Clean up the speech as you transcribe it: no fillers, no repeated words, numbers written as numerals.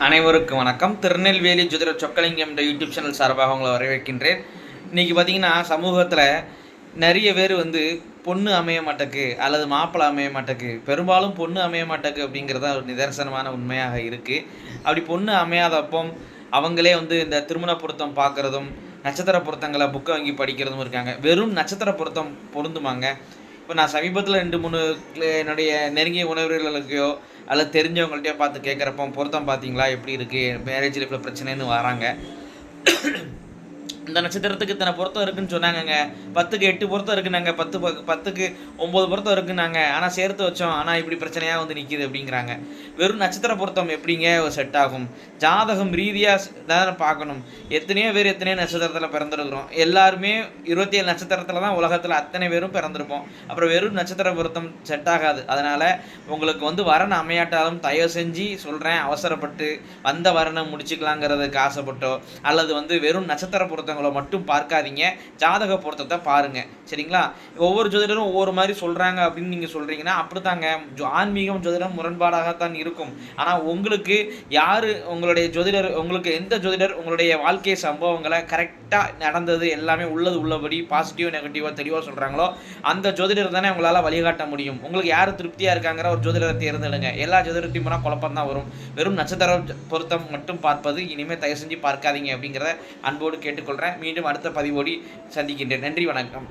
அனைவருக்கும் வணக்கம். திருநெல்வேலி ஜோதிடர் சொக்கலிங்கம் என்ற யூடியூப் சேனல் சார்பாக உங்களை வரவேற்கின்றேன். இன்றைக்கி பார்த்திங்கன்னா சமூகத்தில் நிறைய பேர் பொண்ணு அமைய மாட்டேக்கு அல்லது மாப்பிள்ளை அமைய மாட்டேக்கு, பெரும்பாலும் பொண்ணு அமைய மாட்டேக்கு அப்படிங்கிறது ஒரு நிதர்சனமான உண்மையாக இருக்குது. அப்படி பொண்ணு அமையாதப்போ அவங்களே இந்த திருமண பொருத்தம் பார்க்குறதும் நட்சத்திர பொருத்தங்களை புக்கை வாங்கி படிக்கிறதும் இருக்காங்க. வெறும் நட்சத்திர பொருத்தம் பொருந்துமாங்க? இப்போ நான் சமீபத்தில் 2-3 என்னுடைய நெருங்கிய உறவினர்களுக்கையோ அல்லது தெரிஞ்சவங்கள்ட்டையோ பார்த்து கேட்குறப்போ பொருத்தம் பார்த்தீங்களா எப்படி இருக்குது, மேரேஜ் லைஃப்பில் பிரச்சனைன்னு வராங்க. இந்த நட்சத்திரத்துக்கு இத்தனை பொருத்தம் இருக்குன்னு சொன்னாங்கங்க. 10க்கு 8 பொருத்தம் இருக்குனாங்க, 10க்கு 9 பொருத்தம் இருக்குன்னாங்க. ஆனால் சேர்த்து வச்சோம், ஆனால் இப்படி பிரச்சனையாக நிற்கிது அப்படிங்கிறாங்க. வெறும் நட்சத்திர பொருத்தம் எப்படிங்க செட் ஆகும்? ஜாதகம் ரீதியாக தானே பார்க்கணும். எத்தனையோ பேர் எத்தனையோ நட்சத்திரத்தில் பிறந்திருக்கிறோம். எல்லாருமே 27 நட்சத்திரத்தில் தான் உலகத்தில் அத்தனை பேரும் பிறந்திருப்போம். அப்புறம் வெறும் நட்சத்திர பொருத்தம் செட் ஆகாது. அதனால் உங்களுக்கு வரன் அமையாட்டாலும் தயவு செஞ்சு சொல்கிறேன், அவசரப்பட்டு வந்த வரனை முடிச்சுக்கலாங்கிறதுக்கு ஆசைப்பட்டோ அல்லது வெறும் நட்சத்திர பொருத்தங்களை மட்டும் பார்க்காதீங்க, ஜாதக பொருத்தத்தை பாருங்கள். சரிங்களா? ஒவ்வொரு ஜோதிடரும் ஒவ்வொரு மாதிரி சொல்கிறாங்க அப்படின்னு நீங்கள் சொல்கிறீங்கன்னா அப்படித்தாங்க. ஆன்மீகம் ஜோதிடம் முரண்பாடாகத்தான் இருக்கும். ஆனால் உங்களுக்கு யார் உங்களுடைய ஜோதிடர், உங்களுக்கு எந்த ஜோதிடர் உங்களுடைய வாழ்க்கை சம்பவங்களை கரெக்டாக நடந்தது எல்லாமே உள்ளபடி பாசிட்டிவ் நெகட்டிவாக தெளிவாக சொல்கிறாங்களோ அந்த ஜோதிடர் தானே உங்களால் வழிகாட்ட முடியும். உங்களுக்கு யார் திருப்தியாக இருக்காங்கிற ஒரு ஜோதிடரை தேர்ந்தெடுங்க. எல்லா ஜோதிடத்தையும் போனால் குழப்பம் தான் வரும். வெறும் நட்சத்திர பொருத்தம் மட்டும் பார்ப்பது இனிமேல் தயவு செஞ்சு பார்க்காதீங்க அப்படிங்கிறத அன்போடு கேட்டுக்கொள்கிறேன். மீண்டும் அடுத்த பதிவோடு சந்திக்கின்றேன். நன்றி, வணக்கம்.